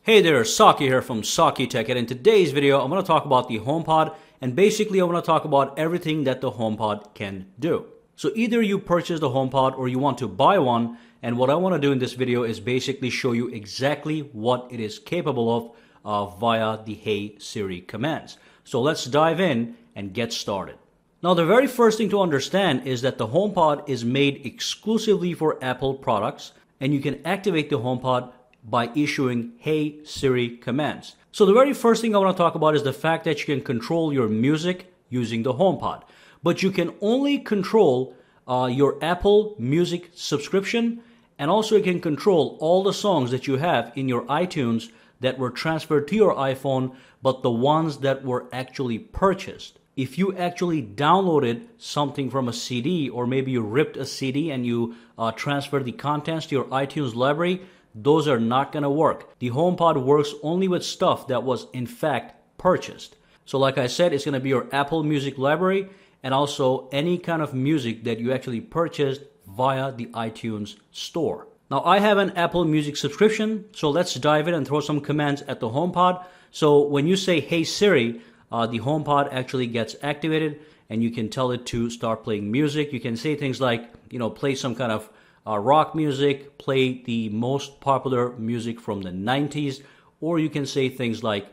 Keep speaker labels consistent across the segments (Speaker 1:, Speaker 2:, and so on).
Speaker 1: Hey there, Saki here from Saki Tech, and in today's video I'm going to talk about the HomePod, and basically I want to talk about everything that the HomePod can do. So either you purchase the HomePod or you want to buy one, and what I want to do in this video is basically show you exactly what it is capable of via the Hey Siri commands. So let's dive in and get started. Now the very first thing to understand is that the HomePod is made exclusively for Apple products, and you can activate the HomePod by issuing Hey Siri commands. So the very first thing I want to talk about is the fact that you can control your music using the HomePod. But you can only control your Apple Music subscription, and also you can control all the songs that you have in your iTunes that were transferred to your iPhone, but the ones that were actually purchased. If you actually downloaded something from a CD, or maybe you ripped a CD and you transferred the contents to your iTunes library, those are not going to work. The HomePod works only with stuff that was in fact purchased. So like I said, it's going to be your Apple Music library and also any kind of music that you actually purchased via the iTunes store. Now I have an Apple Music subscription, so let's dive in and throw some commands at the HomePod. So when you say Hey Siri, the HomePod actually gets activated and you can tell it to start playing music. You can say things like, play some kind of rock music, play the most popular music from the 90s, or you can say things like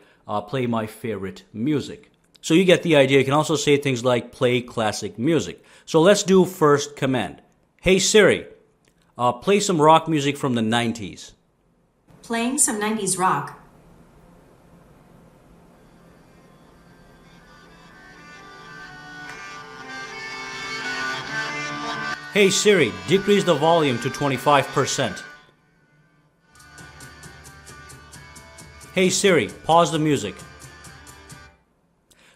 Speaker 1: play my favorite music. So you get the idea. You can also say things like play classic music. So let's do first command. Hey Siri, play some rock music from the 90s.
Speaker 2: Playing some 90s rock.
Speaker 1: Hey Siri, decrease the volume to 25%. Hey Siri, pause the music.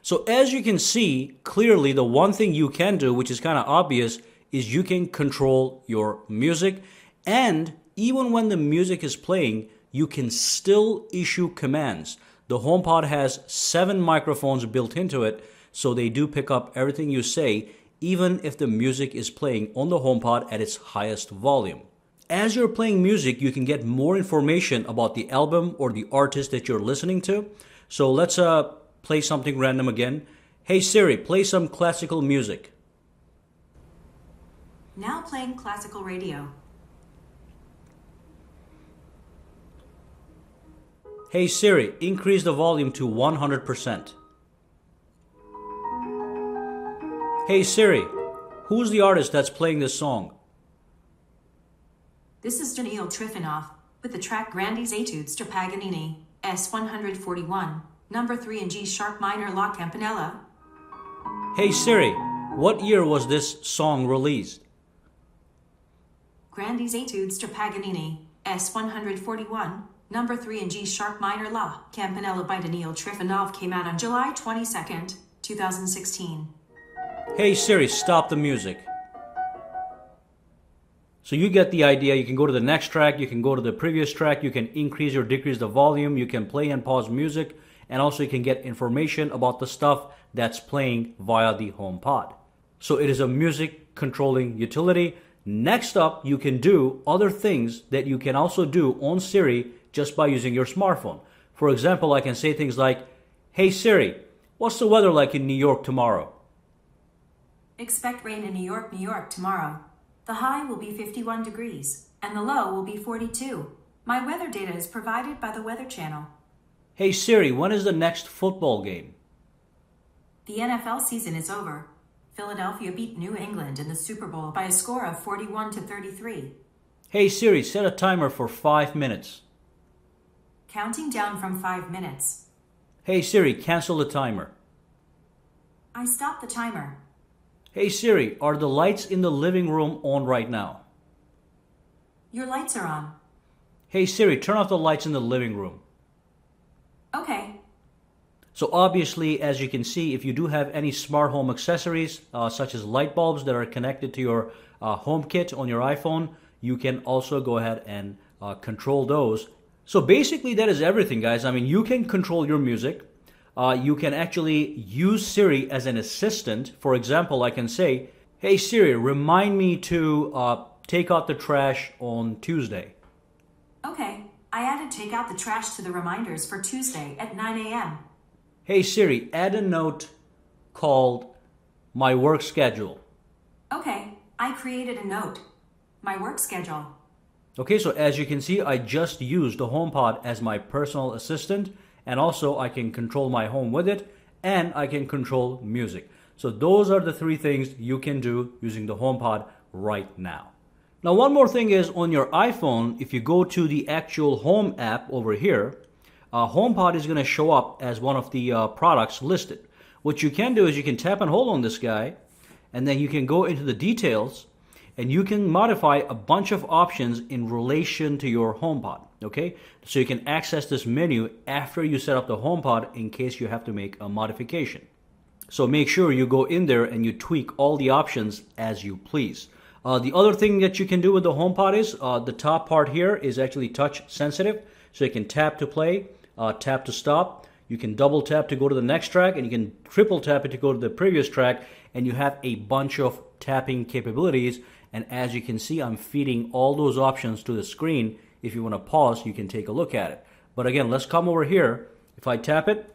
Speaker 1: So as you can see, clearly the one thing you can do, which is kind of obvious, is you can control your music, and even when the music is playing, you can still issue commands. The HomePod has 7 microphones built into it, so they do pick up everything you say, even if the music is playing on the HomePod at its highest volume. As you're playing music, you can get more information about the album or the artist that you're listening to. So let's play something random again. Hey Siri, play some classical music.
Speaker 2: Now playing classical radio.
Speaker 1: Hey Siri, increase the volume to 100%. Hey Siri, who's the artist that's playing this song?
Speaker 2: This is Daniil Trifonov with the track Grandi's Etudes to Paganini, S141, number 3 in G sharp minor La Campanella.
Speaker 1: Hey Siri, what year was this song released?
Speaker 2: Grandi's Etudes to Paganini, S141, number 3 in G sharp minor La Campanella by Daniil Trifonov came out on July 22nd, 2016.
Speaker 1: Hey Siri, stop the music. So you get the idea. You can go to the next track, you can go to the previous track, you can increase or decrease the volume, you can play and pause music, and also you can get information about the stuff that's playing via the HomePod. So it is a music controlling utility. Next up, you can do other things that you can also do on Siri just by using your smartphone. For example, I can say things like, Hey Siri, what's the weather like in New York tomorrow?
Speaker 2: Expect rain in New York tomorrow. The high will be 51 degrees, and the low will be 42. My weather data is provided by the Weather Channel.
Speaker 1: Hey Siri, when is the next football game?
Speaker 2: The NFL season is over. Philadelphia beat New England in the Super Bowl by a score of 41-33.
Speaker 1: Hey Siri, set a timer for 5 minutes.
Speaker 2: Counting down from 5 minutes.
Speaker 1: Hey Siri, cancel the timer.
Speaker 2: I stopped the timer.
Speaker 1: Hey Siri, are the lights in the living room on right now?
Speaker 2: Your lights are on.
Speaker 1: Hey Siri, turn off the lights in the living room.
Speaker 2: Okay.
Speaker 1: So obviously, as you can see, if you do have any smart home accessories, such as light bulbs that are connected to your HomeKit on your iPhone, you can also go ahead and control those. So basically that is everything, guys. I mean, you can control your music. You can actually use Siri as an assistant. For example, I can say, Hey Siri, remind me to take out the trash on Tuesday.
Speaker 2: Okay. I added take out the trash to the reminders for Tuesday at 9 a.m.
Speaker 1: Hey Siri, add a note called My Work Schedule.
Speaker 2: Okay, I created a note. My work schedule.
Speaker 1: Okay, so as you can see, I just used the HomePod as my personal assistant, and also I can control my home with it, and I can control music. So those are the three things you can do using the HomePod right now. Now, one more thing is on your iPhone, if you go to the actual Home app over here, HomePod is going to show up as one of the products listed. What you can do is you can tap and hold on this guy, and then you can go into the details, and you can modify a bunch of options in relation to your HomePod, okay? So you can access this menu after you set up the HomePod in case you have to make a modification. So make sure you go in there and you tweak all the options as you please. The other thing that you can do with the HomePod is the top part here is actually touch sensitive. So you can tap to play, tap to stop. You can double tap to go to the next track, and you can triple tap it to go to the previous track, and you have a bunch of tapping capabilities. And as you can see, I'm feeding all those options to the screen. If you want to pause, you can take a look at it. But again, let's come over here. If I tap it,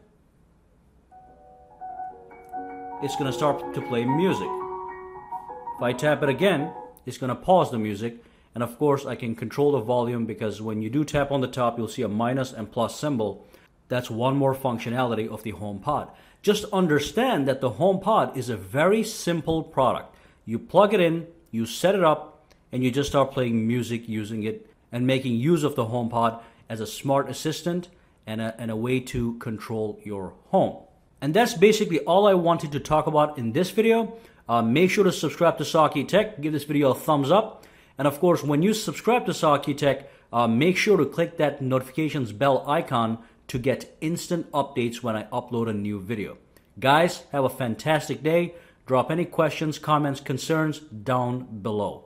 Speaker 1: it's going to start to play music. If I tap it again, it's going to pause the music. And of course, I can control the volume, because when you do tap on the top, you'll see a minus and plus symbol. That's one more functionality of the HomePod. Just understand that the HomePod is a very simple product. You plug it in, you set it up, and you just start playing music using it and making use of the HomePod as a smart assistant and a way to control your home. And that's basically all I wanted to talk about in this video. Make sure to subscribe to Saki Tech. Give this video a thumbs up. And of course, when you subscribe to Saki Tech, make sure to click that notifications bell icon to get instant updates when I upload a new video. Guys, have a fantastic day. Drop any questions, comments, concerns down below.